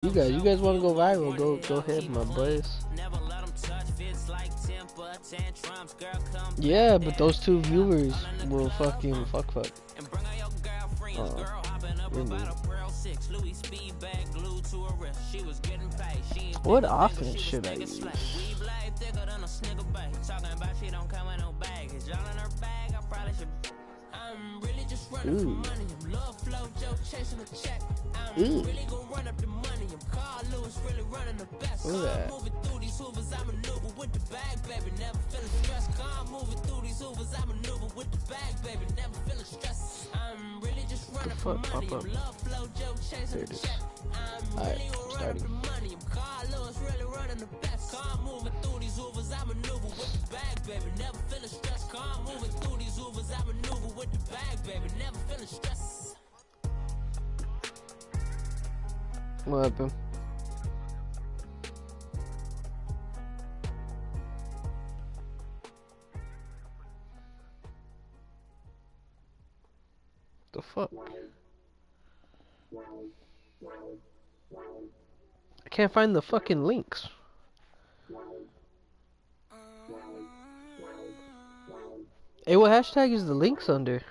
You guys want to go viral? Go ahead, my boys. Yeah, but those two viewers will fucking fuck. What offense should I use? Ooh. Ooh. Look at that. What the fuck? Pop up. There it is. Alright, starting. What happened? The fuck? I can't find the fucking links. Hey, what hashtag is the links under?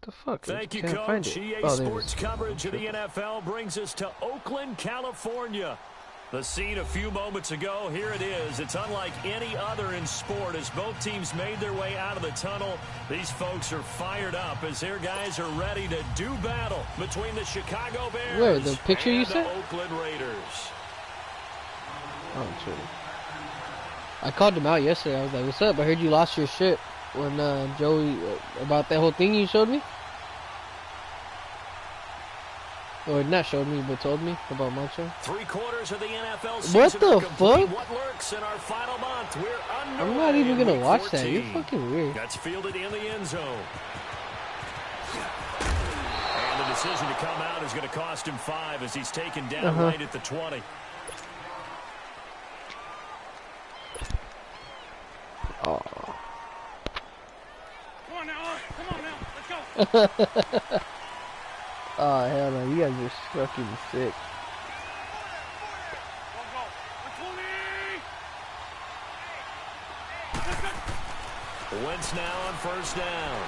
The fuck? Thank you, Coach. EA Sports coverage of the NFL brings us to Oakland, California. The scene a few moments ago, here it is. It's unlike any other in sport as both teams made their way out of the tunnel. These folks are fired up as their guys are ready to do battle between the Chicago Bears Where, the picture and you said? the Oakland Raiders. Oh, true. I called him out yesterday. I was like, what's up? I heard you lost your shit when Joey, about that whole thing you showed me. Or not showed me, but told me about my show. 3/4 of the NFL season. What the fuck? What lurks in our final month? We're I'm not even gonna watch that. You're fucking weird. That's fielded in the end zone. And the decision to come out is going to cost him 5 as he's taken down right at the 20. Oh. Come on now, let's go. Oh, hell no, you guys are fucking sick. Wentz now on first down.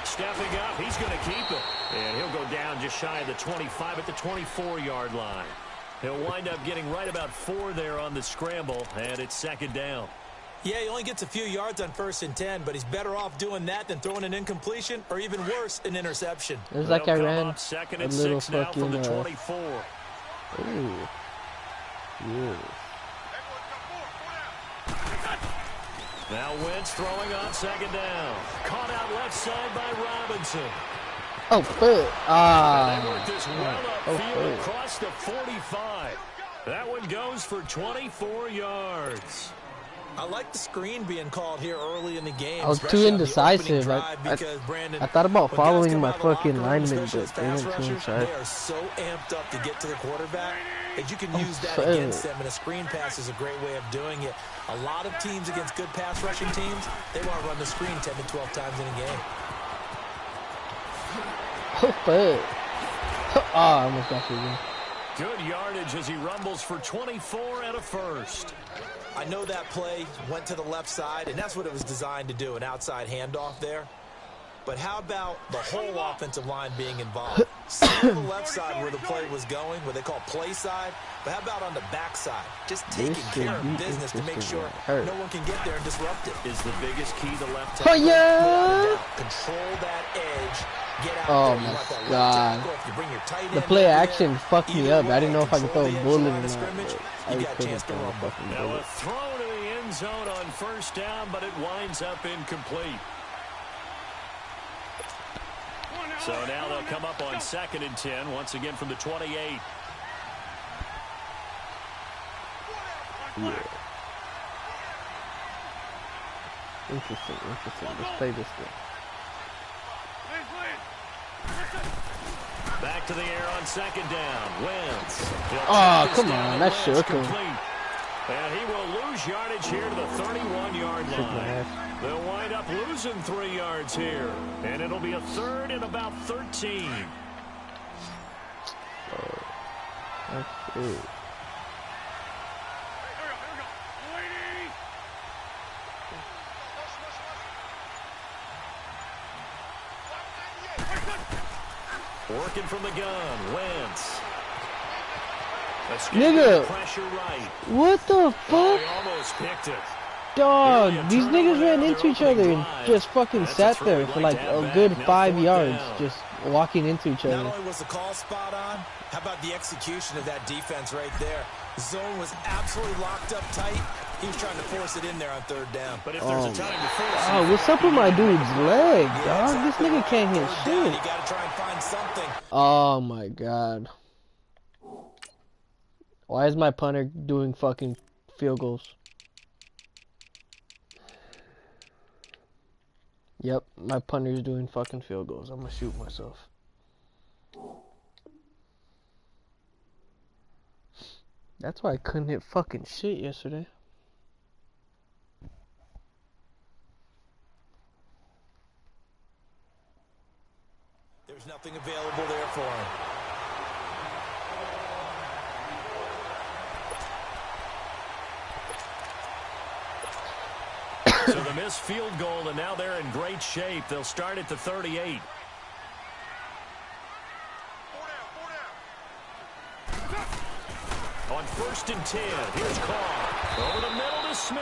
Stepping up, he's going to keep it. And he'll go down just shy of the 25 at the 24-yard line. He'll wind up getting right about 4 there on the scramble, and it's second down. Yeah, he only gets a few yards on 1st and 10, but he's better off doing that than throwing an incompletion or even worse, an interception. It was like I ran second a and little 6 now fucking, from the 24. Ooh. Yeah. Now Wentz throwing on second down. Caught out left side by Robinson. Oh, fuck. Ah. They worked this well upfield across the 45. That one goes for 24 yards. I like the screen being called here early in the game. I was too indecisive. I thought about following my fucking lineman, but they went too inside. They are so amped up to get to the quarterback that you can use that against them, and a screen pass is a great way of doing it. A lot of teams against good pass rushing teams, they want to run the screen 10 to 12 times in a game. Oh, fuck. Oh, I almost got you again. Good yardage as he rumbles for 24 and a first. I know that play went to the left side, and that's what it was designed to do, an outside handoff there. But how about the whole offensive line being involved? See on the left side where the play was going, what they call play side, but how about on the back side? Just taking care of business to make sure no one can get there and disrupt it. Is the biggest key the left tackle. Oh, yeah! Control that edge. Get out oh, there. My God. You bring your tight end the play action there, fucked me up. I didn't know if I could throw a bullet or not. You got a chance to run. Now a throw to the end zone on first down, but it winds up incomplete. So now they'll come up on 2nd and 10, once again from the 28. Yeah. Interesting. Let's play this game. Back to the air on 2nd down. Wentz. Oh, come on. That shook him. And he will lose yardage here to the 31-yard line. They'll wind up losing 3 yards here. And it'll be a third and about 13. That's it. Working from the gun, Wentz. Nigga, pressure right. What the fuck? Oh, he almost picked it. Dog, these niggas ran into each other and just fucking sat there for like a good 5 yards, just walking into each other. Not only was the call spot on, how about the execution of that defense right there? Zone was absolutely locked up tight. He was trying to force it in there on 3rd down. But if there's a time to force it, what's up with my dude's leg, dog? Exactly. This nigga can't hit shit. You gotta try and find something. Oh my god. Why is my punter doing fucking field goals? Yep, my punter's doing fucking field goals. I'm gonna shoot myself. That's why I couldn't hit fucking shit yesterday. There's nothing available there for him. So the missed field goal, and now they're in great shape. They'll start at the 38. On 1st and 10, here's Carr. Over the middle to Smith.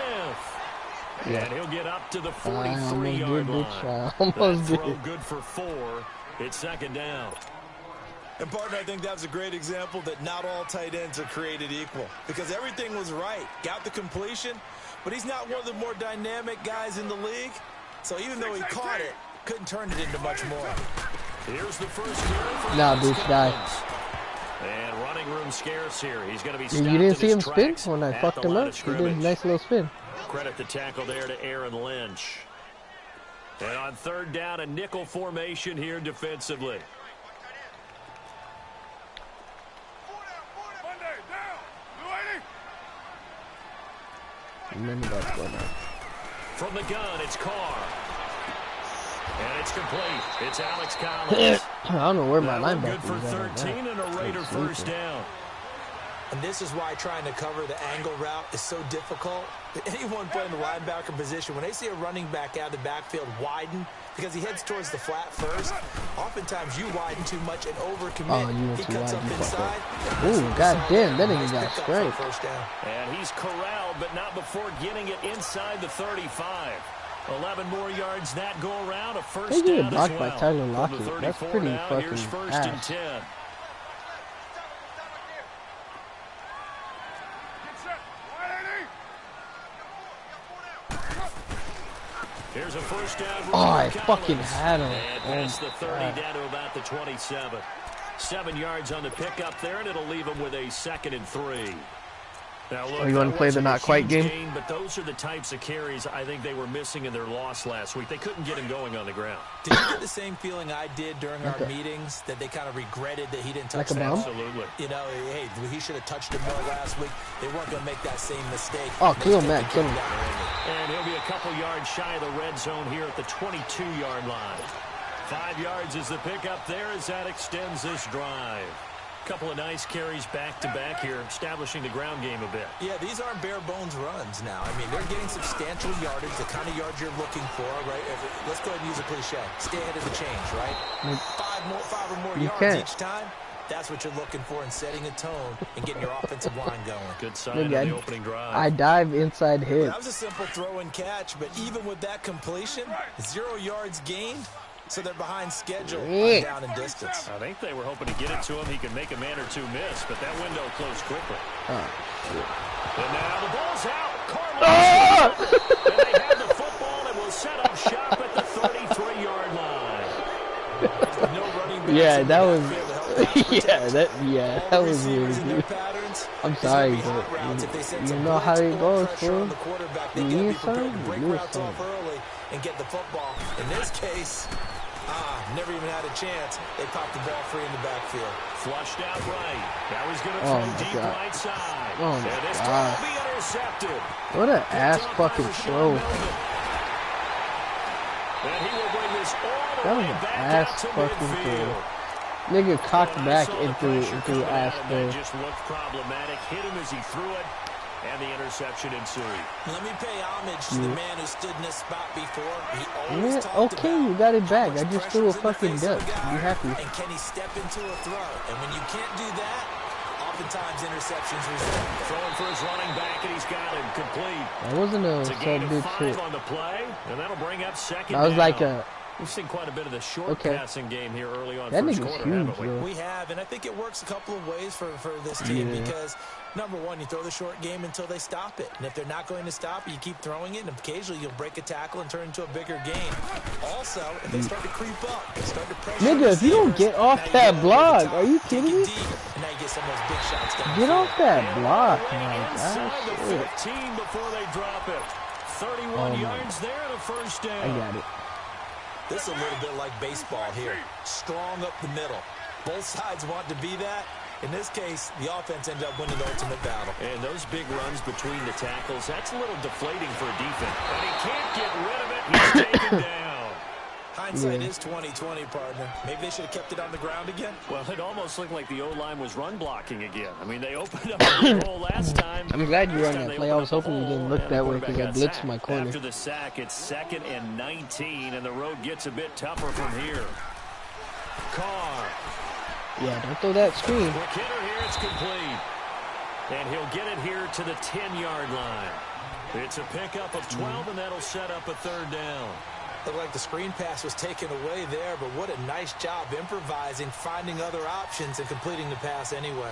Yeah. And he'll get up to the 43-yard line. That throw good for 4. It's 2nd down. And, partner, I think that was a great example that not all tight ends are created equal. Because everything was right. Got the completion, but he's not one of the more dynamic guys in the league. So even though he caught it, couldn't turn it into much more. Here's the first carry. Now, bitch, die. And running room scarce here. He's going to be stopped. You didn't see him spin when I fucked him up? He did a nice little spin. Credit the tackle there to Aaron Lynch. And on 3rd down, a nickel formation here defensively. From the gun, it's Carr. And it's complete. It's Alex Collins. I don't know where my linebacker is. Good for 13 and a Raider first down. And this is why trying to cover the angle route is so difficult. Anyone playing the linebacker position, when they see a running back out of the backfield widen, because he heads towards the flat first, oftentimes you widen too much and overcommit. He cuts up inside. Ooh, goddamn, that nigga got straight. And he's corralled, but not before getting it inside the 35. 11 more yards that go around, a first down as well. Blocked by Tyler Lockett. That's pretty fucking here's 1st and 10. Here's a first down. Oh, I fucking had him. And it's the 30 down to about the 27. 7 yards on the pickup there, and it'll leave him with a 2nd and 3. Now, look, you want to play the not quite game? But those are the types of carries I think they were missing in their loss last week. They couldn't get him going on the ground. Did you get the same feeling I did during our meetings, that they kind of regretted that he didn't touch them? Absolutely. You know, hey, he should have touched him more last week. They weren't going to make that same mistake. Oh, kill him, man. Kill him. And he'll be a couple yards shy of the red zone here at the 22-yard line. 5 yards is the pickup there as that extends this drive. Couple of nice carries back-to-back here, establishing the ground game a bit. Yeah, these aren't bare-bones runs now. I mean, they're getting substantial yardage, the kind of yards you're looking for, right? Let's go ahead and use a cliche. Stay ahead of the change, right? 5 or more yards each time. That's what you're looking for in setting a tone and getting your offensive line going. Good sign in the opening drive. I dive inside hit. That was a simple throw and catch, but even with that completion, 0 yards gained. So they're behind schedule on down and distance. I think they were hoping to get it to him. He could make a man or two miss, but that window closed quickly. And now the ball's out. Carlos. And they have the football and will set up shop at the 33-yard line. No running back. Yeah, that was. That was weird. I'm sorry, but you know how it goes, bro. You need something, you need something. And get the football. In this case, never even had a chance. They popped the ball free in the backfield. Flushed out right. Now he's going to throw deep right side. Oh, my God. This time will be intercepted. What an ass fucking throw. And he will bring this all the That was way an back ass out to fucking midfield. throw. Nigga cocked back and threw ass throw. That just looked problematic. Hit him as he threw it, and the interception ensued. Let me pay homage to the man who stood in this spot before. He always talked Okay, about you got it back. how I much just pressure threw a is in the fucking face of duck. a guy, Be happy. And can he step into a throw? And when you can't do that, oftentimes interceptions result. Throwing for his running back, and he's got it complete. That wasn't a It's a gain big of 5 shit. on the play, and that'll bring up second That was down. like a. We've seen quite a bit of the short Okay. passing game here early on That first nigga's quarter, huge, haven't we? bro. We have, and I think it works a couple of ways for this team because, number one, you throw the short game until they stop it. And if they're not going to stop it, you keep throwing it, and occasionally you'll break a tackle and turn into a bigger game. Also, if they start to creep up, they start to pressure Nigga, if you don't get off that block, are you kidding me? And now you get some of those big shots down Get the off field. that block, my Inside gosh. the Shit. 15 before they drop it. 31 Oh, my. yards there and a first down. I got it. This is a little bit like baseball here. Strong up the middle. Both sides want to be that. In this case, the offense ended up winning the ultimate battle. And those big runs between the tackles, that's a little deflating for a defense. And he can't get rid of it. He's taken down. Hindsight is 20/20, partner. Maybe they should have kept it on the ground again. Well, it almost looked like the O-line was run blocking again. I mean, they opened up a big hole last time. I'm glad you This run time that they play. I opened was up a hoping you hole, didn't look and that the way quarterback because I got blitzed sacked. my corner. After the sack, it's 2nd and 19, and the road gets a bit tougher from here. Carr. Yeah, don't throw that screen. Quick hitter here, it's complete. And he'll get it here to the 10-yard line. It's a pickup of 12, and that'll set up a third down. Looked like the screen pass was taken away there, but what a nice job improvising, finding other options, and completing the pass anyway.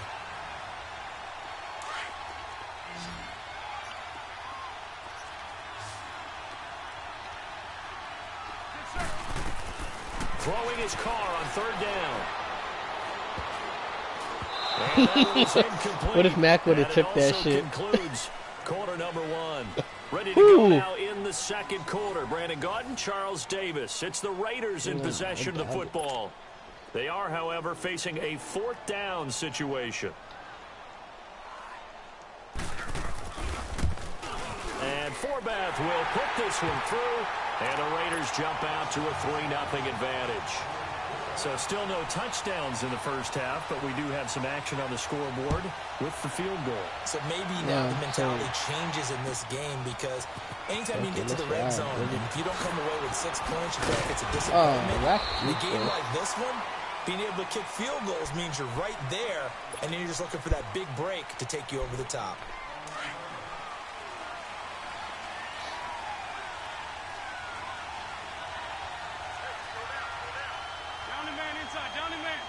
Throwing his car on 3rd down. And that was incomplete. What if Mac would have And took it that also shit? concludes quarter number 1. Ready to go now in the second quarter. Brandon Gaudin, Charles Davis. It's the Raiders in possession of the football. They are, however, facing a 4th down situation. And Forbath will put this one through, and the Raiders jump out to a 3-0 advantage. So still no touchdowns in the first half, but we do have some action on the scoreboard with the field goal. So maybe now the mentality changes in this game because anytime you get to the red zone, and if you don't come away with 6 points, you feel like it's a disappointment. In a game like this one, being able to kick field goals means you're right there, and then you're just looking for that big break to take you over the top. Down the man inside. Down the man.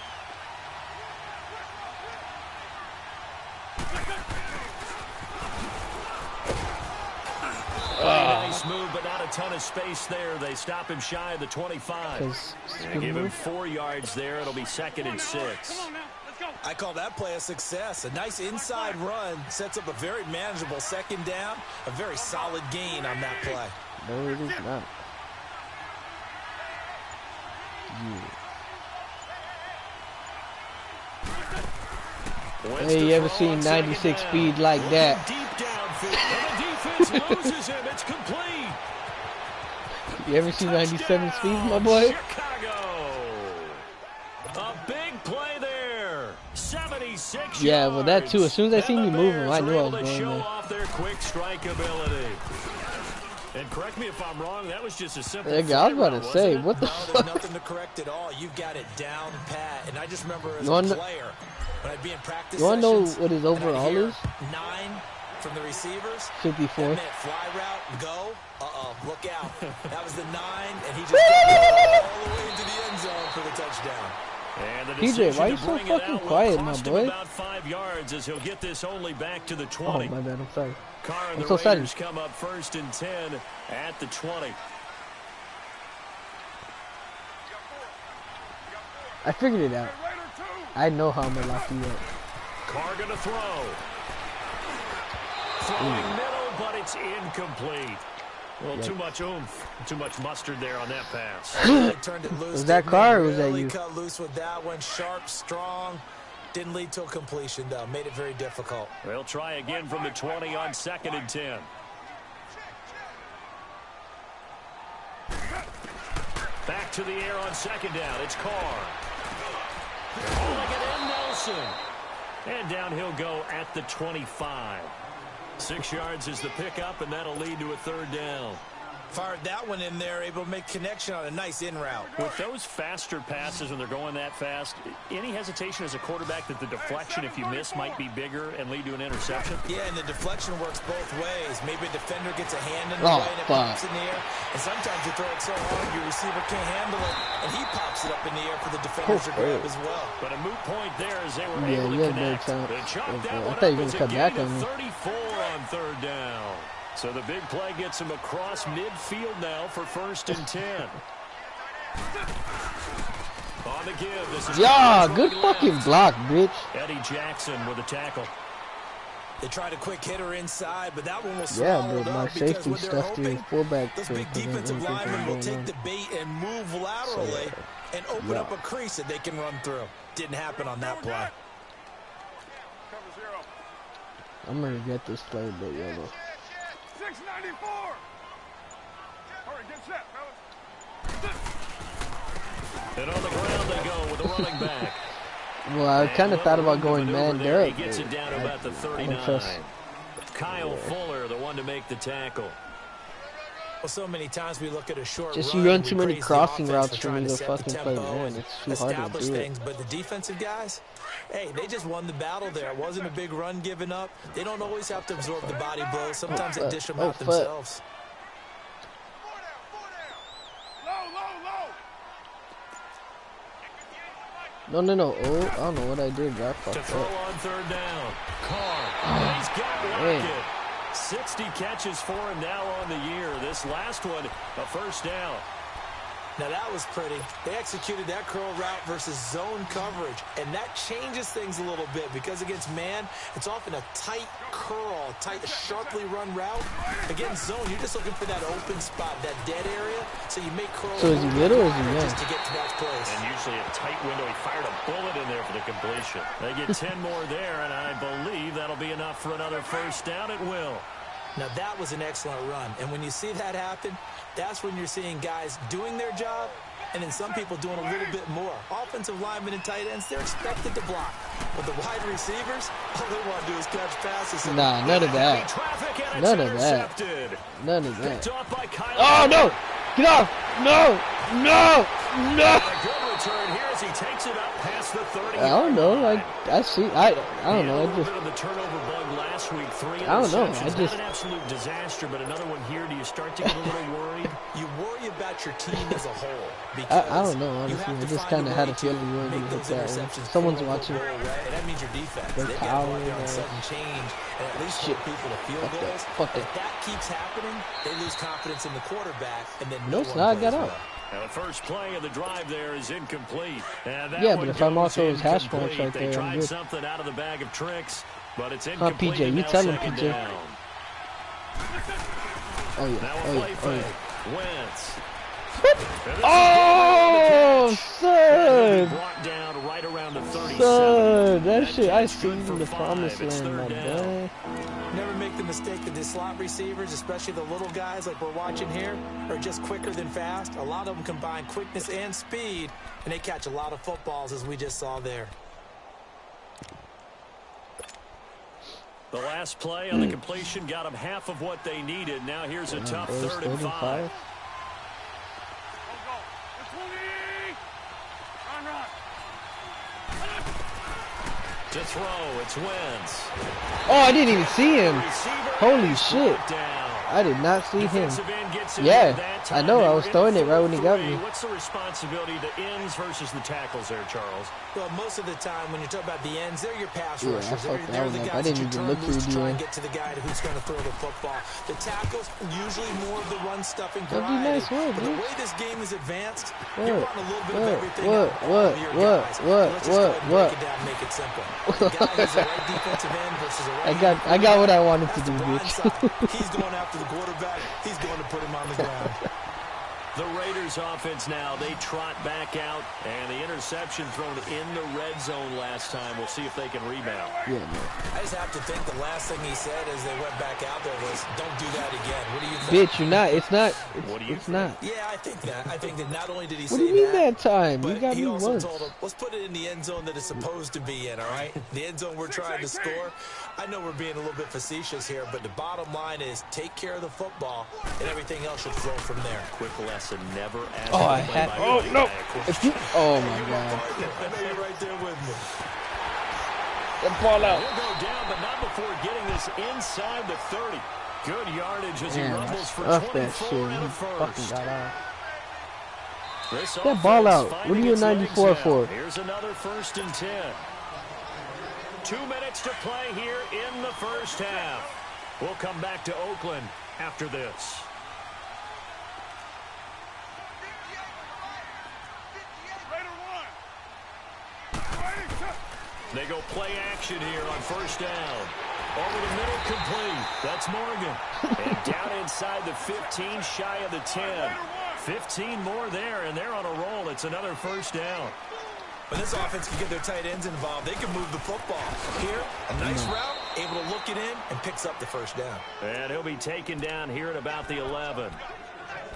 Nice move, but not a ton of space there. They stop him shy of the 25. And give him 4 yards there. It'll be 2nd and 6. Come on now. Let's go. I call that play a success. A nice inside run sets up a very manageable 2nd down, a very solid gain on that play. No, it is not. Hey, you ever seen 96 speed like that? Deep downfield, and the defense loses him. It's complete. You ever seen 97 speed, my boy? Chicago. A big play there. 76 Yeah, well, that too. As soon as I yards. seen you And the moving, I Bears knew I were was able to going show there. off their quick strike ability. And correct me if I'm wrong, that was just a simple Nigga, I was about to fly say, route, what the No, there's fuck? nothing to correct at all. You've got it down pat. And I just remember as You a wanna- player, when I'd be in practice You wanna know sessions, what his and I'd overall hear is? 9 from the receivers. 54. That meant fly route, go. Uh-oh, look out. That was the 9, and he just got all the way into the end zone for the touchdown. And the PJ, why decision you to so bring it fucking out will quiet, my cost him boy? about 5 yards as he'll get this only back to the Oh, 20. my bad. I'm sorry. Carr and I'm the so sorry. Raiders come up 1st and 10 at the 20. I figured it out. I know how I'm gonna lock you up. Carr gonna throw. Throwing middle, but it's incomplete. Well, too much oomph, too much mustard there on that pass. They turned it loose. Was that Carr or was that Really you? cut loose with that one. Sharp, strong. Didn't lead to a completion, though. Made it very difficult. They'll try again from the 20 on 2nd and 10. Back to the air on 2nd down. It's Carr. Pulling it in, Nelson. And down he'll go at the 25. 6 yards is the pickup, and that'll lead to a 3rd down. Fired that one in there, able to make connection on a nice in route. With those faster passes when they're going that fast, any hesitation as a quarterback that the deflection, if you miss, might be bigger and lead to an interception? Yeah, and the deflection works both ways. Maybe a defender gets a hand in the way and it pops in the air. And sometimes you throw it so hard your receiver can't handle it, and he pops it up in the air for the defenders to grab as well. But a moot point there as they were able to connect. They chopped that one up as a gain of 34 on 3rd down. So the big play gets him across midfield now for 1st and 10. On the give, this is good fucking block, bitch. Eddie Jackson with a tackle. They tried a quick hitter inside, but that one was swallowed up. My safety stuffed his fullback. Those big defensive linemen will take the bait and move laterally and open up a crease that they can run through. Didn't happen on that play. I'm gonna get this play, but yellow. 694. All right, get set, fellas. And on the ground they go with the running back. Well, I kind of thought about going man there. He gets it down to about the 39. Kyle Fuller, the one to make the tackle. Well, so many times we look at a short just run, you run too many crossing routes for me to fucking play man. It's too hard to do things. But the defensive guys, hey, they just won the battle there. It wasn't a big run given up. They don't always have to absorb the body blows. Sometimes they dish them out themselves. No. Oh, I don't know what I did. I fucked up. To throw on 3rd down. Carr. He's got Rocket. 60 catches for him now on the year. This last one, a 1st down. Now that was pretty. They executed that curl route versus zone coverage, and that changes things a little bit because against man, it's often a tight curl, tight, sharply run route. Against zone, you're just looking for that open spot, that dead area, so you make curl. So is he little or is he young? Just to get to that place. And usually a tight window. He fired a bullet in there for the completion. They get 10 more there, and I believe that'll be enough for another 1st down. It will. Now that was an excellent run, and when you see that happen, that's when you're seeing guys doing their job, and then some people doing a little bit more. Offensive linemen and tight ends, they're expected to block. But the wide receivers, all they want to do is catch passes. Nah, none of that. None of that. None of that. Oh, no! Get off! No! No! No! A good return here as he takes it up past the 30. I don't know. I see. I don't know. I just. The turnover bug last week. 3 I don't know. I just. Not an absolute disaster, but another one here. Do you start to get a little worried? You worry about your team as a whole. I don't know, honestly. I just kind of had a feeling you were going to hit that one. Someone's watching. And that means your defense. They're got to go out there and sudden change and at least hold people to field goals. If that keeps happening, they lose confidence in the quarterback, and then no one plays got out. Now the first play of the drive there is incomplete. Yeah, but if I'm also his hash marks right there, tried I'm good. Something out of the bag of tricks, but it's incomplete. PJ, you tell him, PJ. Down. Oh yeah. Now a play fake. Wentz. Oh, son! Brought down right around the 37. Son, that shit, I seen in the promised land, my boy. Never make the mistake that the slot receivers, especially the little guys like we're watching here, are just quicker than fast. A lot of them combine quickness and speed, and they catch a lot of footballs, as we just saw there. The last play on the completion got them half of what they needed. Now here's a tough 3rd and 5. To throw, it's Wentz. Oh, I didn't even see him. Holy shit. I did not see him. Yeah, I know. I was throwing it right when he got me. What's the responsibility, the ends versus the tackles there, Charles? Well, most of the time when you talk about the ends, they're your pass rushers. They're the guys that you turn loose to try and get to the guy who's going to throw the football. The tackles, usually more of the run-stuffing variety. Nice word, but the way this game is advanced, you're running a little bit of everything. Let's just go ahead and break it down and make it simple. The guy who's the right defensive end versus a right I got what I wanted to do, bitch. He's going after the quarterback. He's going to put him on the ground. The Raiders offense now, they trot back out, and the interception thrown in the red zone last time. We'll see if they can rebound. Yeah, man. I just have to think the last thing he said as they went back out there was, don't do that again. What do you think? Bitch, you're not. It's not. It's not. Yeah, I think that. I think that not only did he What say do you mean that, that time? but You got he me also once. told him, let's put it in the end zone that it's supposed to be in, all right? The end zone we're trying to score. I know we're being a little bit facetious here, but the bottom line is take care of the football, and everything else should flow from there. Quick lesson, never ask Oh, I to play had. by Oh play no! by a If you, oh my god! I know you're right there with me. The ball out. He'll go down, but not before getting this inside the 30. Good yardage as he Man, rumbles for stuff that 24 shit. and He a fucking first. got out. This That ball offense out. What are finding you its 94 legs for? now. Here's another 1st and 10. 2 minutes to play here in the first half. We'll come back to Oakland after this. They go play action here on 1st down. Over the middle, complete. That's Morgan. And down inside the 15, shy of the 10. 15 more there, and they're on a roll. It's another 1st down. When this offense can get their tight ends involved, they can move the football. Here, a nice route, able to look it in, and picks up the 1st down. And he'll be taken down here at about the 11.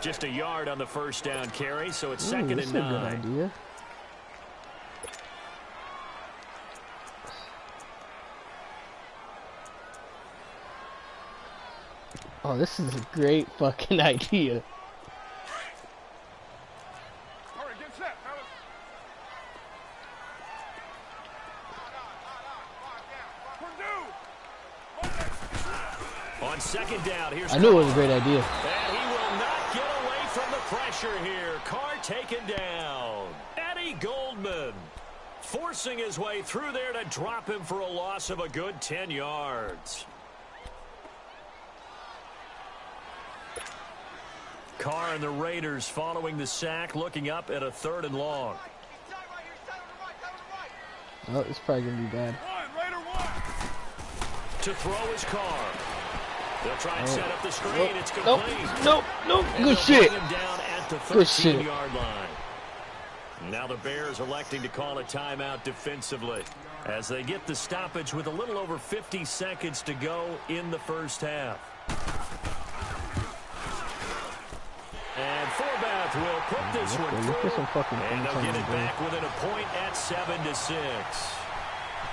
Just a yard on the 1st down carry, so it's 2nd That's and a good 9. idea. Oh, this is a great fucking idea. All right, get set, fellas. On 2nd down, here's I knew it was a Carr. great idea. And he will not get away from the pressure here. Carr taken down. Eddie Goldman forcing his way through there to drop him for a loss of a good 10 yards. Carr and the Raiders following the sack, looking up at a 3rd and long. Oh, it's probably gonna be bad. To throw is Carr. They'll try and set up the screen. It's Nope, complete. nope, nope. And Good they'll shit. bring him down at the Good shit. 13-yard line. Now the Bears electing to call a timeout defensively as they get the stoppage with a little over 50 seconds to go in the first half. And Forbath will put this one Look at some through, fucking and they'll things get on it the back within a point at 7-6.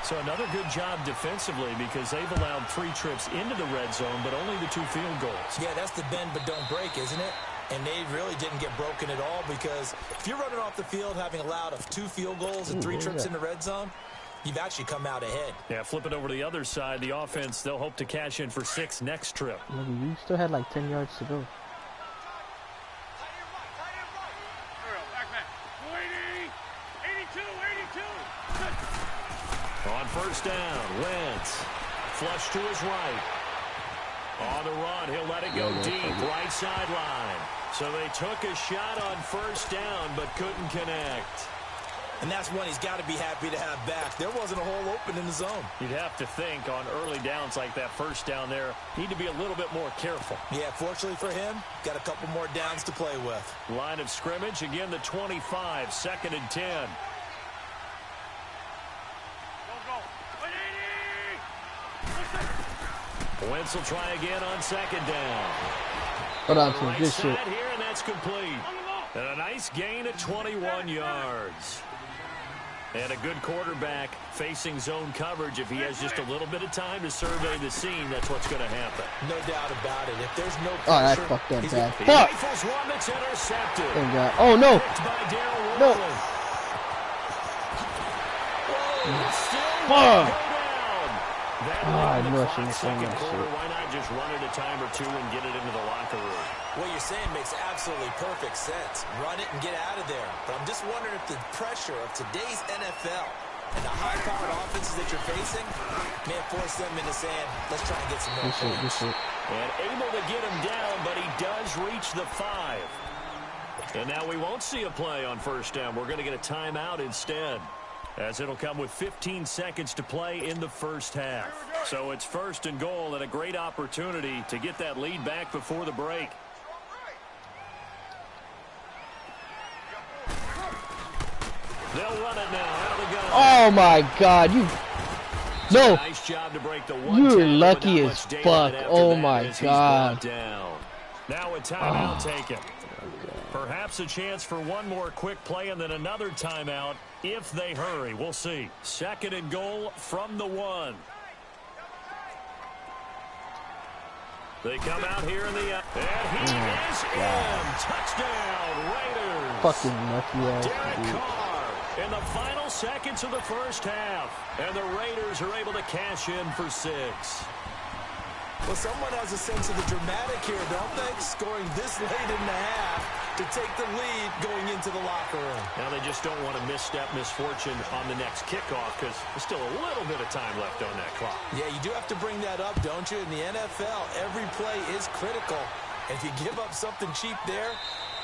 So another good job defensively because they've allowed 3 trips into the red zone, but only the 2 field goals. Yeah, that's the bend but don't break, isn't it? And they really didn't get broken at all because if you're running off the field having allowed 2 field goals and 3 trips in the red zone, you've actually come out ahead. Yeah, flip it over to the other side. The offense, they'll hope to cash in for 6 next trip. You still had like 10 yards to go. On 1st down, Wentz. Flush to his right. On the run, he'll let it go deep, right sideline. So they took a shot on 1st down, but couldn't connect. And that's one he's got to be happy to have back. There wasn't a hole open in the zone. You'd have to think on early downs like that 1st down there, need to be a little bit more careful. Yeah, fortunately for him, got a couple more downs to play with. Line of scrimmage, again the 25, 2nd and 10. Wentz will try again on 2nd down. Hold on to Right good shit. side here, and that's complete. And a nice gain of 21 yards. And a good quarterback facing zone coverage. If he has just a little bit of time to survey the scene, that's what's going to happen. No doubt about it. If there's no Oh, that pressure, fucked up he's bad. He Fuck! rifles one that's intercepted. Thank God. Oh, no! Picked by Darryl No. Worley. Whoa, still Fuck! won't go down. That Oh, late I in the knew I clock, shouldn't have done second that quarter, shit. why not just run it a time or 2 and get it into the locker room? What you're saying makes absolutely perfect sense. Run it and get out of there. But I'm just wondering if the pressure of today's NFL and the high-powered offenses that you're facing may have forced them into saying, let's try and get some more Good shit, good points. shit. And able to get him down, but he does reach the 5. And now we won't see a play on 1st down. We're going to get a timeout instead, as it'll come with 15 seconds to play in the first half. So it's 1st and goal and a great opportunity to get that lead back before the break. They'll run it now out of the gun. Oh my God, you. No. Nice job to break the one. You're lucky as fuck. Oh my God. Now a timeout taken. Perhaps a chance for one more quick play and then another timeout if they hurry. We'll see. 2nd and goal from the 1. They come out here in the... And he is in. Touchdown, Raiders. Fucking lucky ass Derek dude. Carr in the final seconds of the first half. And the Raiders are able to cash in for 6. Well, someone has a sense of the dramatic here, don't they? Scoring this late in the half to take the lead going into the locker room. Now they just don't want to misstep misfortune on the next kickoff because there's still a little bit of time left on that clock. Yeah, you do have to bring that up, don't you? In the NFL, every play is critical. And if you give up something cheap there,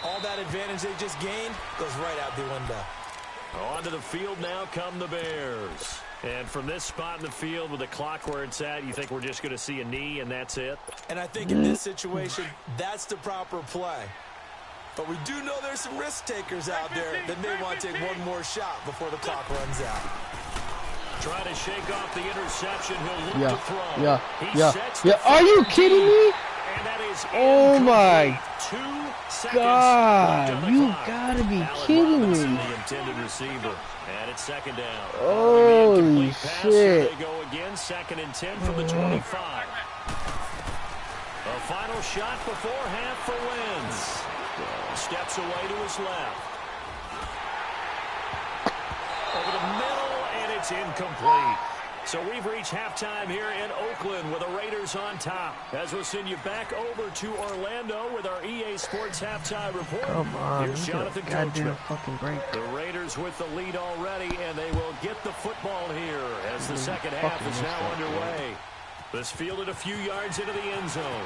all that advantage they just gained goes right out the window. Onto the field now come the Bears. And from this spot in the field with the clock where it's at, you think we're just going to see a knee and that's it? And I think in this situation, that's the proper play. But we do know there's some risk takers out there that may want to take one more shot before the clock runs out. Trying to shake off the interception. He'll look to throw. Yeah. Are you kidding me? And that is oh my 2 seconds God, you gotta be kidding me. The intended receiver. And it's 2nd down. Holy shit. They go again, 2nd and 10 from the 25. A final shot before half for Wentz. Steps away to his left. Over the middle, and it's incomplete. So we've reached halftime here in Oakland with the Raiders on top. As we'll send you back over to Orlando with our EA Sports Halftime Report. Come on, here's Jonathan goddamn Coachman. fucking break. The Raiders with the lead already, and they will get the football here as the second half is now underway. This fielded a few yards into the end zone.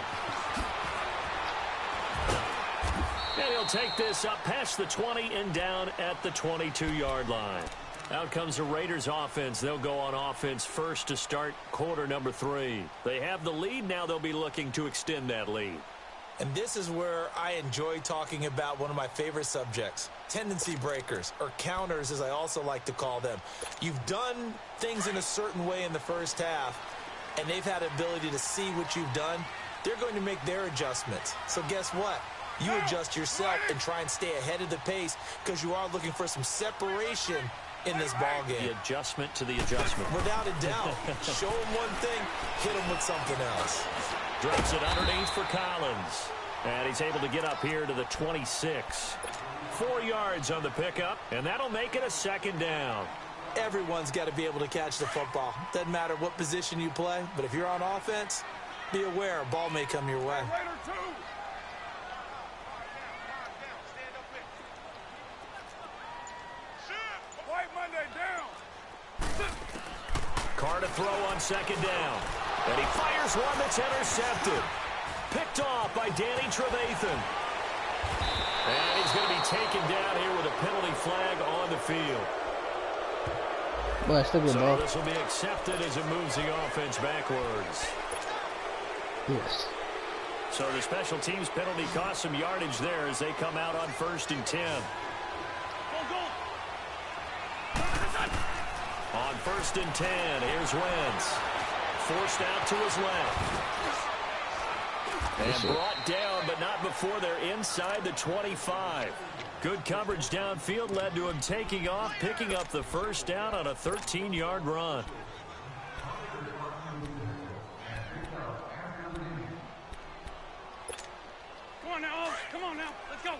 And he'll take this up past the 20 and down at the 22-yard line. Out comes the Raiders offense. They'll go on offense first to start quarter number 3. They have the lead. Now they'll be looking to extend that lead. And this is where I enjoy talking about one of my favorite subjects, tendency breakers, or counters as I also like to call them. You've done things in a certain way in the first half, and they've had the ability to see what you've done. They're going to make their adjustments. So guess what? You adjust yourself and try and stay ahead of the pace because you are looking for some separation in this ball game. The adjustment to the adjustment. Without a doubt. Show him one thing, hit him with something else. Drops it underneath for Collins. And he's able to get up here to the 26. 4 yards on the pickup, and that'll make it a 2nd down. Everyone's got to be able to catch the football. Doesn't matter what position you play, but if you're on offense, be aware a ball may come your way. Carr to throw on 2nd down. And he fires one that's intercepted. Picked off by Danny Trevathan. And he's going to be taken down here with a penalty flag on the field. Well, still good so ball. This will be accepted as it moves the offense backwards. Yes. So the special teams penalty cost some yardage there as they come out on 1st and 10. On 1st and 10, here's Wentz. Forced out to his left. And brought down, but not before they're inside the 25. Good coverage downfield led to him taking off, picking up the 1st down on a 13-yard run. Come on now, come on now, let's go.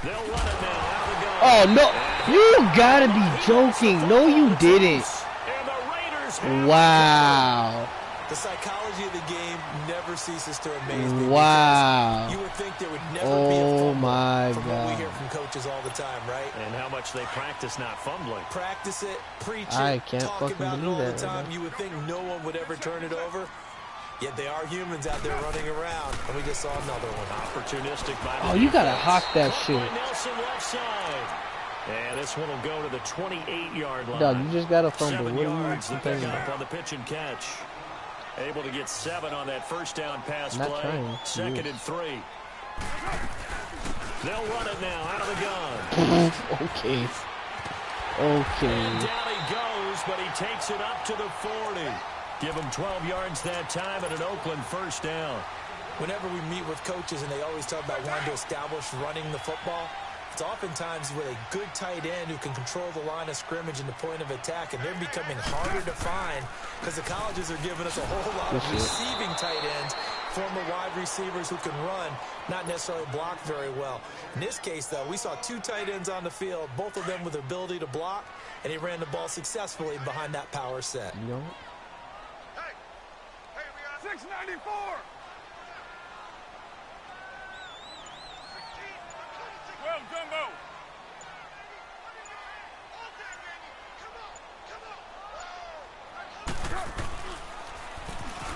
They'll run it now out of the gun. Oh, no. You gotta be joking. No, you didn't. And the Raiders have Wow. The psychology of the game never ceases to amaze me. Wow. You would think there would never be a fumble my from what we God. hear from coaches all the time, right? And how much they practice not fumbling. Practice it, preach it, I can't talk fucking about it believe all the that time. right now. You would think no one would ever turn it over. Yet they are humans out there running around, and we just saw another one. Opportunistic by Oh, the you gotta defense. hawk that Caught shit. by Nelson left side. And this one will go to the 28-yard line. Dog, you just got a fumble. 7 What are you yards to pick complaining up about? on the pitch and catch. Able to get 7 on that first down pass play. Trying. 2nd and 3. They'll run it now out of the gun. Okay. And down he goes, but he takes it up to the 40. Give him 12 yards that time and an Oakland first down. Whenever we meet with coaches and they always talk about wanting to establish running the football, it's oftentimes with a good tight end who can control the line of scrimmage and the point of attack, and they're becoming harder to find because the colleges are giving us a whole lot of receiving tight ends, former wide receivers who can run, not necessarily block very well. In this case, though, we saw 2 tight ends on the field, both of them with the ability to block, and he ran the ball successfully behind that power set. Hey, we got 694. Well, Jumbo.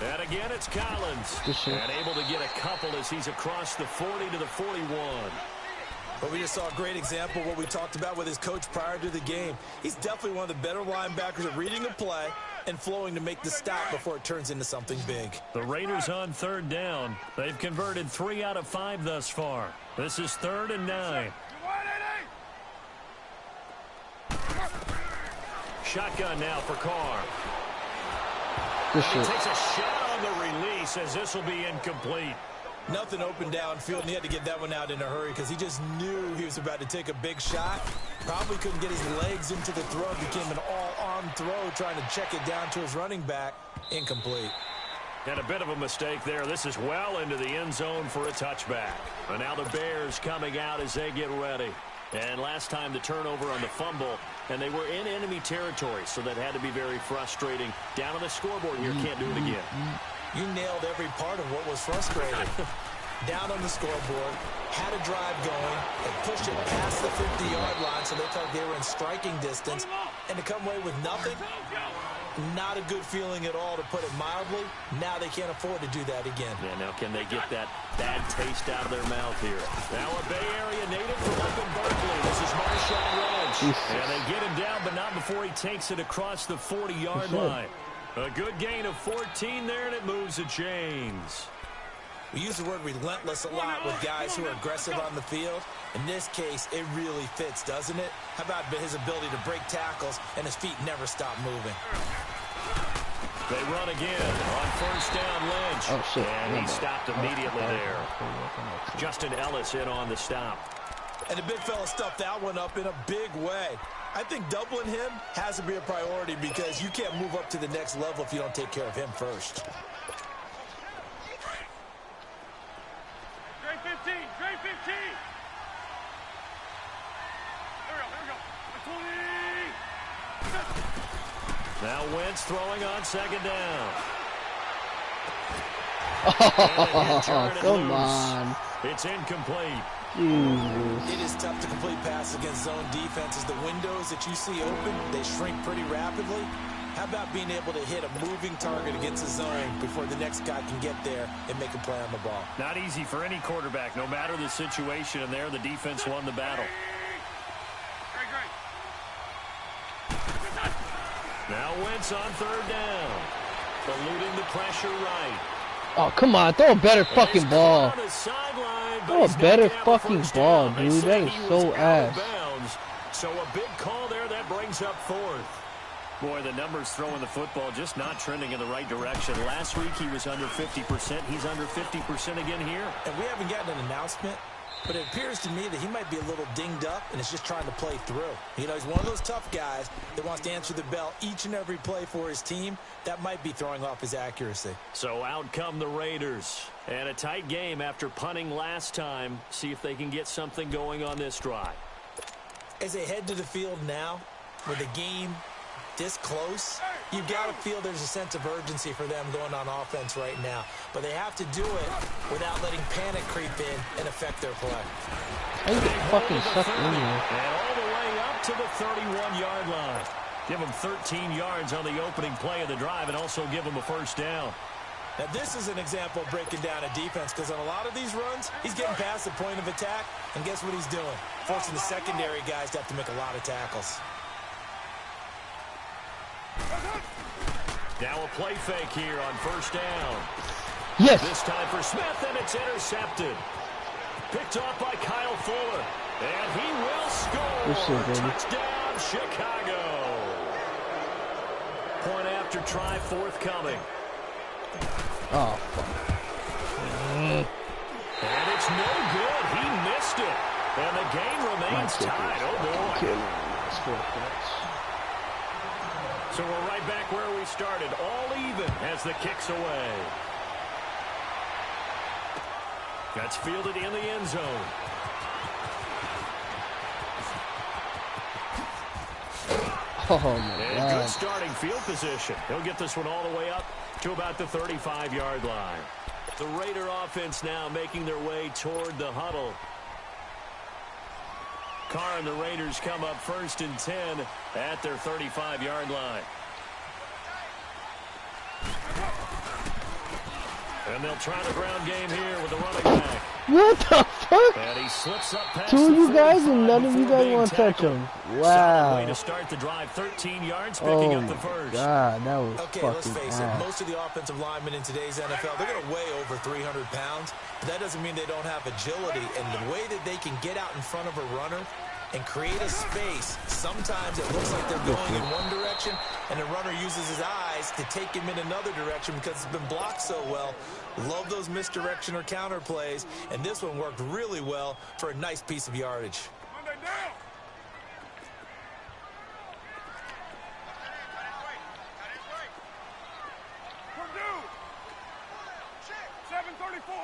And again, it's Collins. And able to get a couple as he's across the 40 to the 41. But we just saw a great example of what we talked about with his coach prior to the game. He's definitely one of the better linebackers at reading a play and flowing to make the stop before it turns into something big. The Raiders on 3rd down. They've converted 3 out of 5 thus far. This is 3rd and 9. Shotgun now for Carr. He takes a shot on the release as this will be incomplete. Nothing open downfield, and he had to get that one out in a hurry because he just knew he was about to take a big shot. Probably couldn't get his legs into the throw. It became an all-arm throw trying to check it down to his running back. Incomplete. And a bit of a mistake there. This is well into the end zone for a touchback. And now the Bears coming out as they get ready. And last time the turnover on the fumble, and they were in enemy territory, so that had to be very frustrating. Down on the scoreboard here, can't do it again. You nailed every part of what was frustrating. Down on the scoreboard, had a drive going, and pushed it past the 50-yard line, so they thought they were in striking distance, and to come away with nothing, not a good feeling at all, to put it mildly. Now they can't afford to do that again. Yeah, now can they get that bad taste out of their mouth here? Now a Bay Area native from up in Berkeley. This is Marshawn Lynch. And they get him down, but not before he takes it across the 40-yard line. A good gain of 14 there, and it moves the chains. We use the word relentless a lot with guys who are aggressive on the field. In this case, it really fits, doesn't it? How about his ability to break tackles and his feet never stop moving? They run again on 1st down, Lynch. Oh, shit. And he stopped immediately there. Justin Ellis in on the stop. And the big fella stuffed that one up in a big way. I think doubling him has to be a priority because you can't move up to the next level if you don't take care of him first. Trey 15, Trey 15. There we go. 20. Now Wentz throwing on 2nd down. Oh, come on. It's incomplete. It is tough to complete pass against zone defenses. The windows that you see open, they shrink pretty rapidly. How about being able to hit a moving target against the zone before the next guy can get there and make a play on the ball? Not easy for any quarterback, no matter the situation, and there the defense won the battle. Now Wentz on 3rd down. Eluding the pressure right. Oh, come on. Throw a better fucking ball. Throw a better fucking ball, dude. That is so ass. So a big call there that brings up 4th. Boy, the numbers throwing the football just not trending in the right direction. Last week he was under 50%. He's under 50% again here. And we haven't gotten an announcement, but it appears to me that he might be a little dinged up and is just trying to play through. You know, he's one of those tough guys that wants to answer the bell each and every play for his team. That might be throwing off his accuracy. So out come the Raiders. And a tight game after punting last time. See if they can get something going on this drive. As they head to the field now, with the game this close, you've got to feel there's a sense of urgency for them going on offense right now. But they have to do it without letting panic creep in and affect their play. I get fucking sucked in here. And all the way up to the 31-yard line. Give them 13 yards on the opening play of the drive and also give them a 1st down. Now, this is an example of breaking down a defense because on a lot of these runs, he's getting past the point of attack, and guess what he's doing? Forcing the secondary guys to have to make a lot of tackles. Now a play fake here on first down. Yes. This time for Smith, and it's intercepted. Picked off by Kyle Fuller. And he will score. Touchdown, Chicago. Point after try forthcoming. Oh, fuck. And it's no good. He missed it. And the game remains tied. Oh, boy. So we're right back where we started. All even as the kick's away. That's fielded in the end zone. Oh, my and God. good starting field position. He'll get this one all the way up to about the 35-yard line. The Raider offense now making their way toward the huddle. Carr and the Raiders come up 1st and 10 at their 35-yard line. And they'll try the ground game here with the running back. What the fuck? And he slips up past 2 of you guys and 45 none of you before guys being want to touch tackled. him. Solid Wow. way to start the drive, 13 yards, picking Oh up the my first. God, that was Okay, fucking let's face it. ass. Most of the offensive linemen in today's NFL, they're going to weigh over 300 pounds. But that doesn't mean they don't have agility. And the way that they can get out in front of a runner and create a space, sometimes it looks like they're going in one direction, and the runner uses his eyes to take him in another direction because it's been blocked so well. Love those misdirection or counter plays, and this one worked really well for a nice piece of yardage. Monday down. Purdue. 734.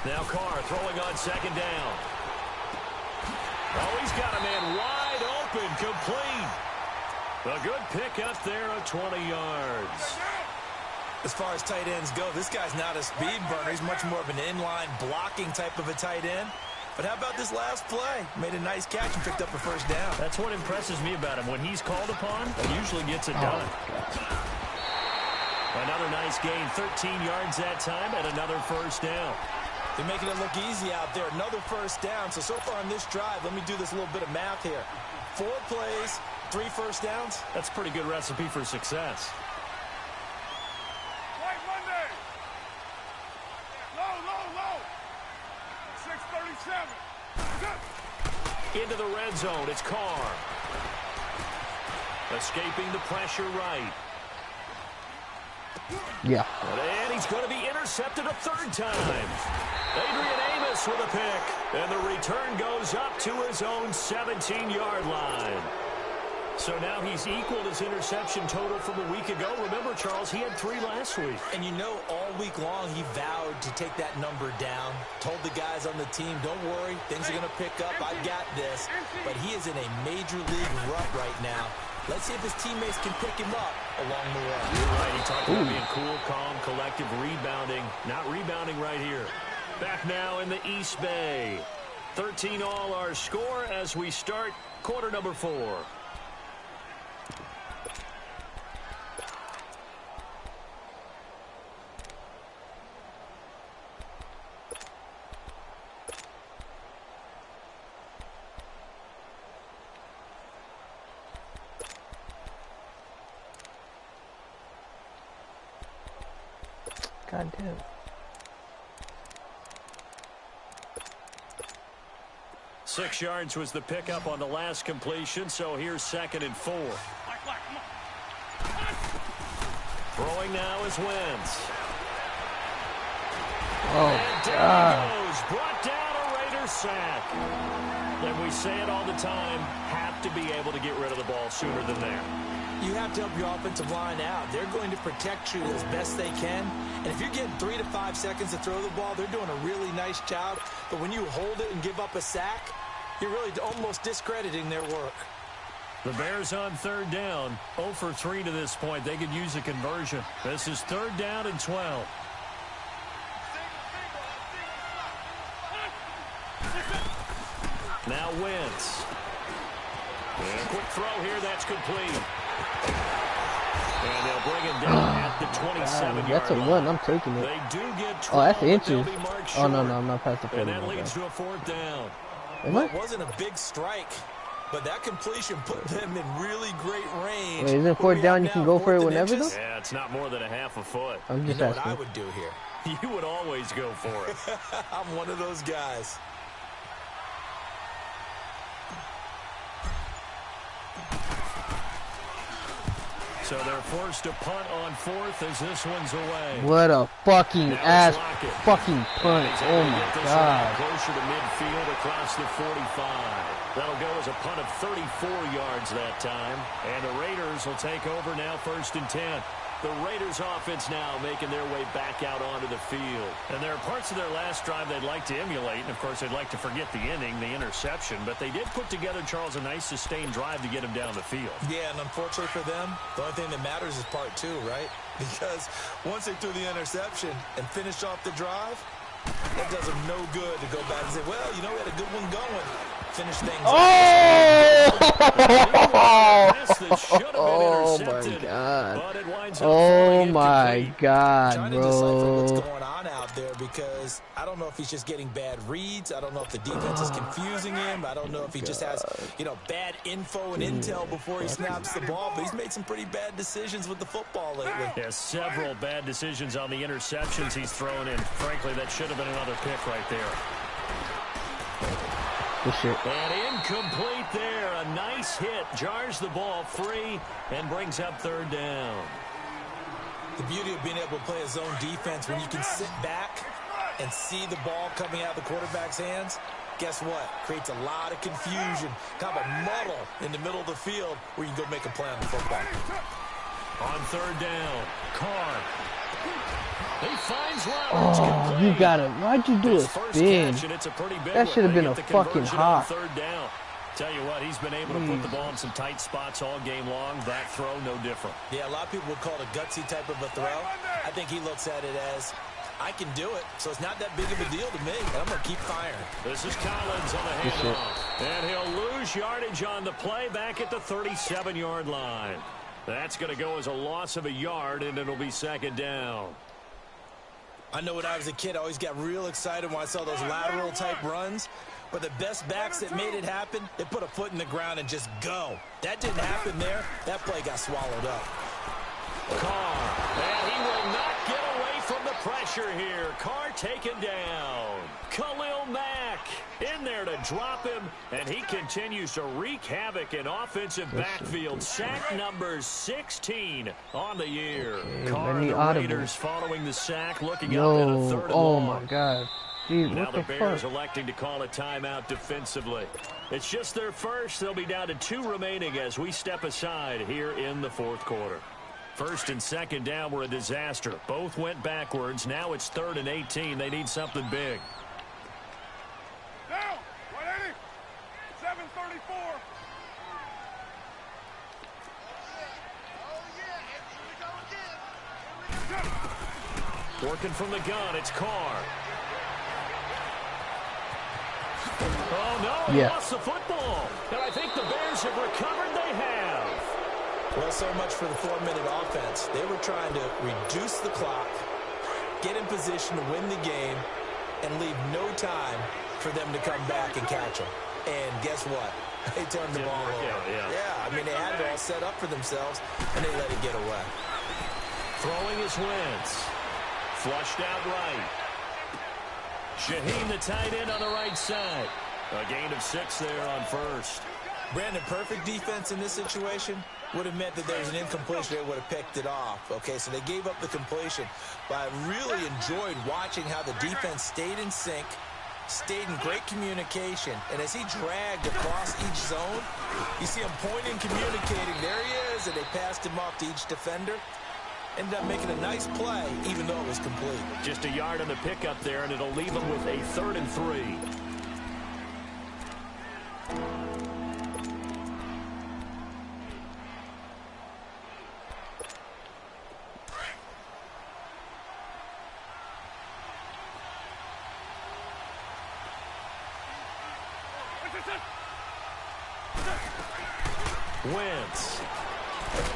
Now Carr throwing on 2nd down. Oh, he's got a man wide open, complete. A good pick up there of 20 yards. As far as tight ends go, this guy's not a speed burner. He's much more of an inline blocking type of a tight end. But how about this last play? Made a nice catch and picked up a 1st down. That's what impresses me about him. When he's called upon, he usually gets it done. Another nice gain, 13 yards that time, and another 1st down. They're making it look easy out there. Another 1st down. So far on this drive, let me do this little bit of math here. 4 plays, 3 1st downs. That's a pretty good recipe for success. White Monday. Low. 637. Into the red zone, it's Carr. Escaping the pressure right. Yeah. And he's going to be intercepted a 3rd time. Adrian Amos with a pick. And the return goes up to his own 17-yard line. So now he's equaled his interception total from a week ago. Remember, Charles, he had 3 last week. And you know, all week long, he vowed to take that number down. Told the guys on the team, don't worry, things are going to pick up. I've got this. But he is in a major league rut right now. Let's see if his teammates can pick him up along the way. You're right. He talked about being cool, calm, collective, rebounding. Not rebounding right here. Back now in the East Bay. 13 all our score as we start quarter number 4. God damn. Six yards was the pickup on the last completion, so here's 2nd and 4. Black, come on. Throwing now is Wentz. Oh, And down he goes. Brought down a Raider sack. And we say it all the time, have to be able to get rid of the ball sooner than there. You have to help your offensive line out. They're going to protect you as best they can. And if you're getting 3 to 5 seconds to throw the ball, they're doing a really nice job. But when you hold it and give up a sack, you're really almost discrediting their work. The Bears on 3rd down. 0 for 3 to this point. They could use a conversion. This is 3rd down and 12. Now Wentz. And a quick throw here. That's complete. And they'll bring it down at the 27-yard line. That's a run. I'm taking it. They do get 12, Oh, that's but inches. they'll be marked Oh, no, short. I'm not past the 40. And that leads to a 4th down. Am Well, I? it wasn't a big strike, But that completion put them in really great range. Wait, isn't fourth down you can go for it whenever, though? Yeah, it's not more than a half a foot. I'm just you know asking. what I would do here? You would always go for it. I'm one of those guys. So they're forced to punt on fourth as this one's away. What a fucking ass fucking punt. Oh my god. Closer to midfield across the 45. That'll go as a punt of 34 yards that time. And the Raiders will take over now, 1st and 10. The Raiders offense now making their way back out onto the field. And there are parts of their last drive they'd like to emulate. And, of course, they'd like to forget the inning, the interception. But they did put together, Charles, a nice sustained drive to get him down the field. Yeah, and unfortunately for them, the only thing that matters is part 2, right? Because once they threw the interception and finished off the drive, that does them no good to go back and say, well, you know, we had a good one going. Finish things Oh my god. Oh my god, bro. What's going on out there, because I don't know if he's just getting bad reads. I don't know if the defense is confusing him. I don't know if he just has, you know, bad info and intel before he snaps the ball. But he's made some pretty bad decisions with the football lately. Yeah, several bad decisions on the interceptions he's thrown in. Frankly, that should have been another pick right there. And incomplete there. A nice hit. Jars the ball free and brings up 3rd down. The beauty of being able to play a zone defense when you can sit back and see the ball coming out of the quarterback's hands, guess what? Creates a lot of confusion, kind of a muddle in the middle of the field where you can go make a play on the football. On 3rd down, Carr. He finds Roberts. Oh, you got it. Why'd you do a spin? That should have been a fucking hop. 3rd down. Tell you what, he's been able to put the ball in some tight spots all game long. That throw, no different. Yeah, a lot of people would call it a gutsy type of a throw. I think he looks at it as, I can do it, so it's not that big of a deal to me, and I'm going to keep firing. This is Collins on the handoff. And he'll lose yardage on the play back at the 37-yard line. That's going to go as a loss of a yard, and it'll be 2nd down. I know when I was a kid, I always got real excited when I saw those lateral type runs. But the best backs that made it happen, they put a foot in the ground and just go. That didn't happen there. That play got swallowed up. Carr, and he will not get away from the pressure here. Carr taken down. Khalil Mack in there to drop him, and he continues to wreak havoc in offensive backfield. Sack number 16 on the year. Carr and the Raiders following the sack, looking up at a 3rd and long. My god. Jeez, now what the Bears fuck? electing to call a timeout defensively. It's just their first. They'll be down to 2 remaining as we step aside here in the 4th quarter. 1st and 2nd down were a disaster. Both went backwards. Now it's 3rd and 18. They need something big. Down, 180, 734. Working from the gun, it's Carr. Oh, no, he lost the football. And I think the Bears have recovered. They have. Well, so much for the 4-minute offense. They were trying to reduce the clock, get in position to win the game, and leave no time for them to come back and catch them. And guess what? They turned the ball over. Yeah, I mean, they had it all set up for themselves, and they let it get away. Throwing his Wentz. Flushed out right. Shaheen, the tight end, on the right side. A gain of 6 there on 1st. Brandon, perfect defense in this situation would have meant that there was an incompletion. They would have picked it off. Okay, so they gave up the completion. But I really enjoyed watching how the defense stayed in sync, stayed in great communication. And as he dragged across each zone, you see him pointing, communicating. There he is, and they passed him off to each defender. Ended up making a nice play, even though it was complete. Just a yard on the pickup there, and it'll leave him with a 3rd and 3. Wentz.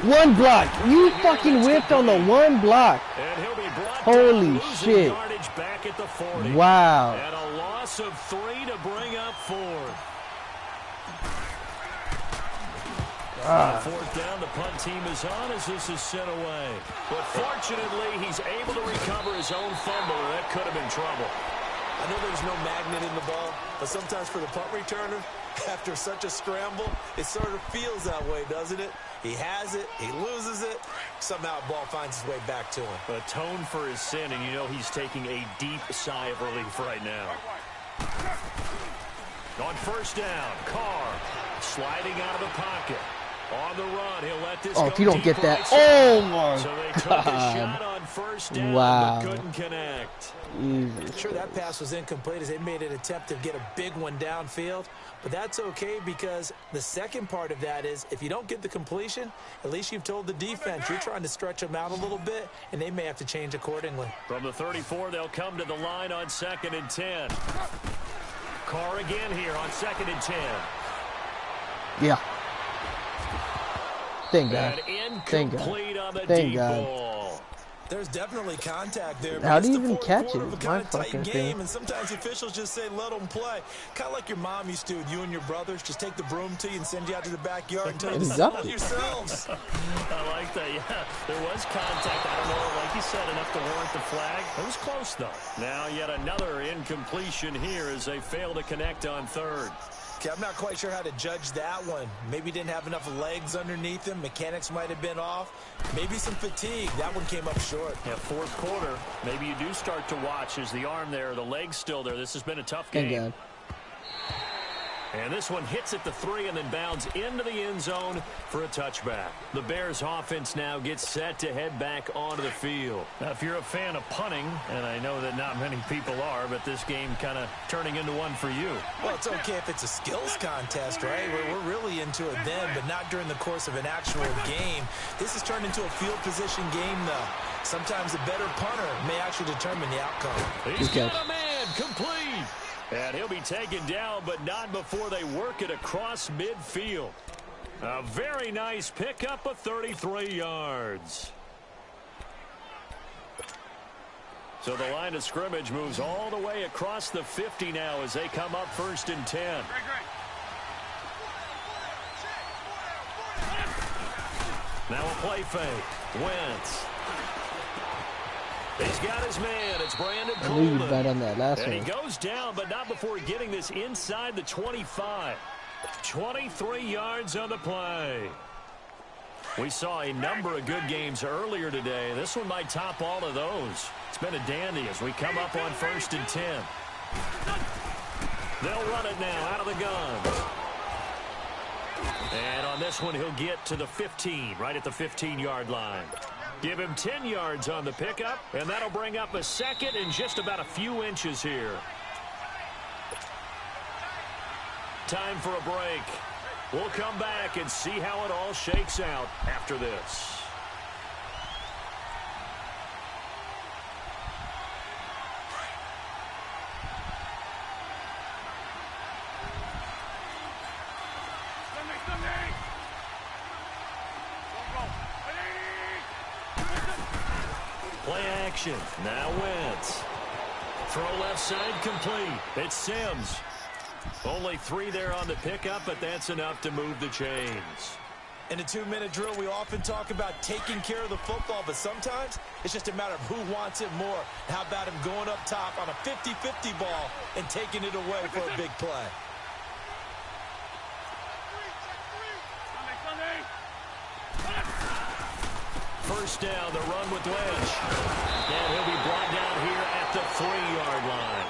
One block. You fucking whipped on the one block. And he'll be brought Holy down, shit. Yardage back at the 40. Wow. And a loss of 3 to bring up 4. Fourth down, the punt team is on as this is sent away. But fortunately, he's able to recover his own fumble, or that could have been trouble. I know there's no magnet in the ball, but sometimes for the punt returner, after such a scramble, it sort of feels that way, doesn't it? He has it, he loses it, somehow the ball finds its way back to him. Atone for his sin, and you know he's taking a deep sigh of relief right now. On first down, Carr sliding out of the pocket. On the run, he'll let this go. If you don't get that, right oh my so they took God. a shot on first down, Wow. but couldn't connect. I'm sure that pass was incomplete as they made an attempt to get a big one downfield, but that's okay because the second part of that is if you don't get the completion, at least you've told the defense you're trying to stretch them out a little bit, and they may have to change accordingly. From the 34, they'll come to the line on 2nd and 10. Carr again here on 2nd and 10. Yeah. Thank God. And Thank God. incomplete on the Thank deep God. ball. There's definitely contact there. How But do it's you the even fourth catch quarter it? of a It's kind my of tight fucking game, thing. and sometimes the officials just say, let them play. Kind of like your mom used to with you and your brothers. Just take the broom to you and send you out to the backyard and tell you to settle yourselves. I like that, yeah. There was contact. I don't know, like you said, enough to warrant the flag. It was close, though. Now yet another incompletion here as they fail to connect on 3rd. Okay, I'm not quite sure how to judge that one. Maybe didn't have enough legs underneath him. Mechanics might have been off. Maybe some fatigue. That one came up short. Yeah, 4th quarter. Maybe you do start to watch as the arm there, the leg's still there. This has been a tough game. Thank God. And this one hits at the 3 and then bounds into the end zone for a touchback. The Bears offense now gets set to head back onto the field. Now, if you're a fan of punting, and I know that not many people are, but this game kind of turning into one for you. Well, it's okay if it's a skills contest, right? We're really into it then, but not during the course of an actual game. This has turned into a field position game, though. Sometimes a better punter may actually determine the outcome. He's got a man complete. And he'll be taken down, but not before they work it across midfield. A very nice pickup of 33 yards. So the line of scrimmage moves all the way across the 50 now as they come up 1st and 10. Now a play fake. Wentz. He's got his man. It's Brandon I knew you'd Coleman. bet on that last And one. he goes down, but not before getting this inside the 25. 23 yards on the play. We saw a number of good games earlier today. This one might top all of those. It's been a dandy as we come up on 1st and 10. They'll run it now out of the gun. And on this one, he'll get to the 15, right at the 15-yard line. Give him 10 yards on the pickup, and that'll bring up a 2nd and just about a few inches here. Time for a break. We'll come back and see how it all shakes out after this. Play action. Now Wentz. Throw left side complete. It's Sims. Only 3 there on the pickup, but that's enough to move the chains. In a 2-minute drill, we often talk about taking care of the football, but sometimes it's just a matter of who wants it more. How about him going up top on a 50-50 ball and taking it away for a big play? First down, the run with Lynch. And he'll be brought down here at the 3-yard line.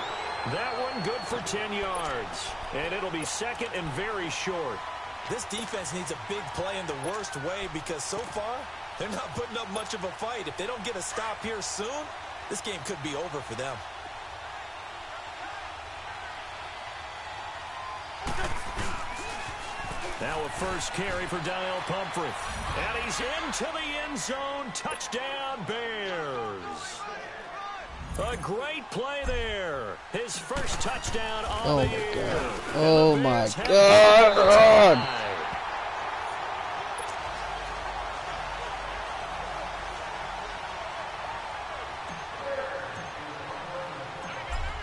That one good for 10 yards. And it'll be 2nd and very short. This defense needs a big play in the worst way because so far, they're not putting up much of a fight. If they don't get a stop here soon, this game could be over for them. Now a first carry for Daniel Pumphrey. And he's into the end zone. Touchdown, Bears. A great play there. His first touchdown on the year. Oh my God.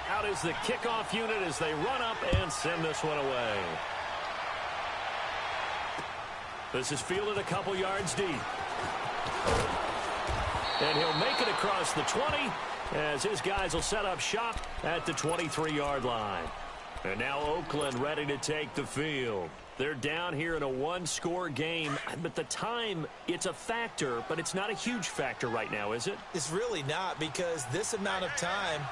Out is the kickoff unit as they run up and send this one away. This is fielded a couple yards deep. And he'll make it across the 20 as his guys will set up shop at the 23-yard line. And now Oakland ready to take the field. They're down here in a one-score game, but the time, it's a factor, but it's not a huge factor right now, is it? It's really not, because this amount of time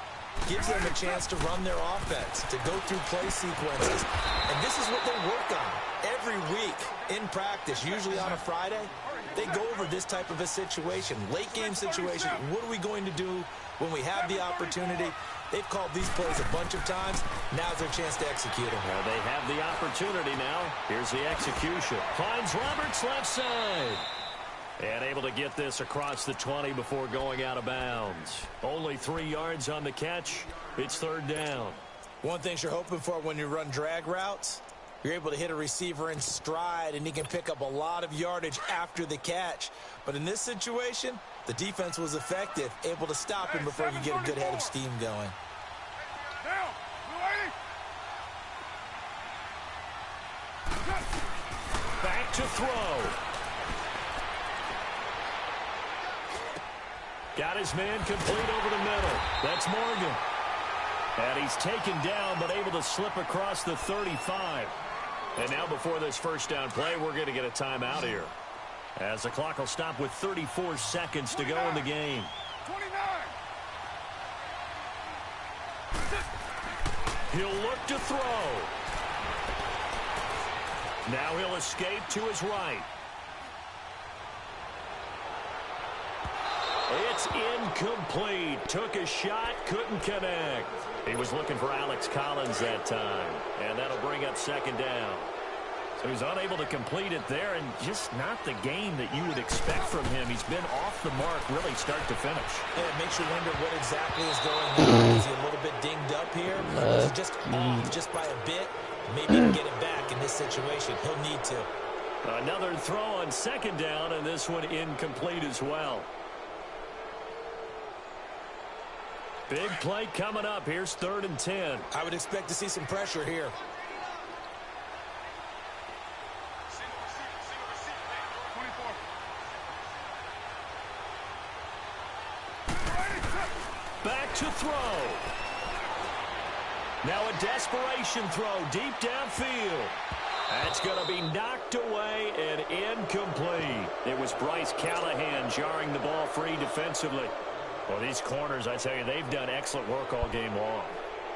gives them a chance to run their offense, to go through play sequences. And this is what they work on every week in practice, usually on a Friday. They go over this type of a situation, late-game situation. What are we going to do when we have the opportunity? They've called these plays a bunch of times. Now's their chance to execute them. Well, they have the opportunity now. Here's the execution. Finds Roberts left side. And able to get this across the 20 before going out of bounds. Only 3 yards on the catch. It's third down. One thing you're hoping for when you run drag routes, you're able to hit a receiver in stride, and he can pick up a lot of yardage after the catch. But in this situation, the defense was effective, able to stop him before you get a good head of steam going. Back to throw. Got his man complete over the middle. That's Morgan. And he's taken down, but able to slip across the 35. And now before this first down play, we're going to get a timeout here, as the clock will stop with 34 seconds to go in the game. 29. He'll look to throw. Now he'll escape to his right. It's incomplete. Took a shot, couldn't connect. He was looking for Alex Collins that time, and that'll bring up second down. So he's unable to complete it there, and just not the game that you would expect from him. He's been off the mark really start to finish. Yeah, it makes you wonder what exactly is going on. Is he a little bit dinged up here? Is he just off just by a bit? Maybe he can get it back in this situation. He'll need to. Another throw on second down, and this one incomplete as well. Big play coming up. Here's 3rd and 10. I would expect to see some pressure here. Back to throw. Now a desperation throw deep downfield. That's going to be knocked away and incomplete. It was Bryce Callahan jarring the ball free defensively. Well, these corners, I tell you, they've done excellent work all game long.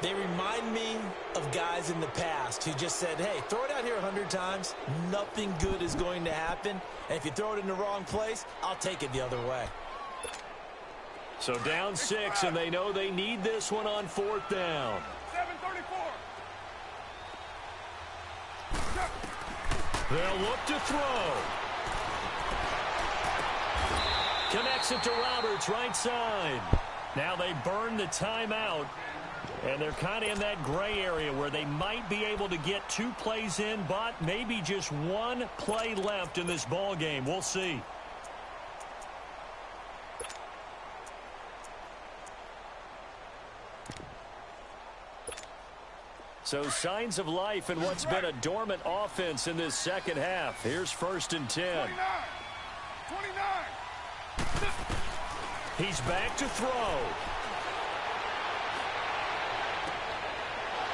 They remind me of guys in the past who just said, hey, throw it out here 100 times. Nothing good is going to happen. And if you throw it in the wrong place, I'll take it the other way. So down 6, and they know they need this one on 4th down. 7:34. They'll look to throw. Connects it to Roberts, right side. Now they burn the timeout, and they're kind of in that gray area where they might be able to get 2 plays in, but maybe just 1 play left in this ball game. We'll see. So signs of life in what's been a dormant offense in this second half. Here's 1st and 10. 29. He's back to throw.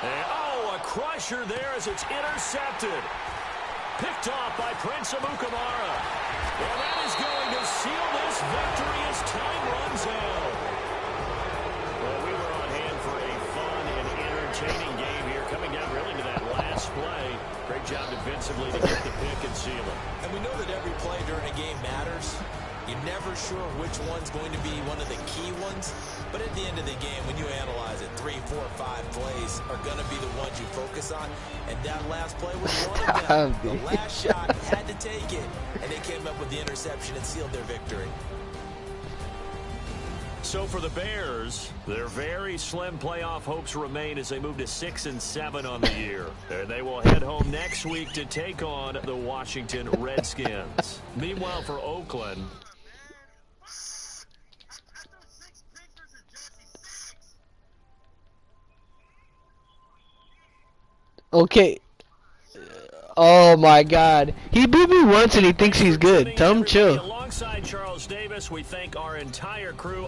And, a crusher there as it's intercepted. Picked off by Prince Amukamara. And that is going to seal this victory as time runs out. Well, we were on hand for a fun and entertaining game here, coming down really to that last play. Great job defensively to get the pick and seal it. And we know that every play during a game matters. You're never sure which one's going to be one of the key ones. But at the end of the game, when you analyze it, 3, 4, 5 plays are going to be the ones you focus on. And that last play was one of them. The last shot, had to take it. And they came up with the interception and sealed their victory. So for the Bears, their very slim playoff hopes remain as they move to 6 and 7 on the year. And they will head home next week to take on the Washington Redskins. Meanwhile, for Oakland, Okay, Oh my God. He beat me once and he thinks he's good. Tell him chill. Alongside Charles Davis, we thank our entire crew.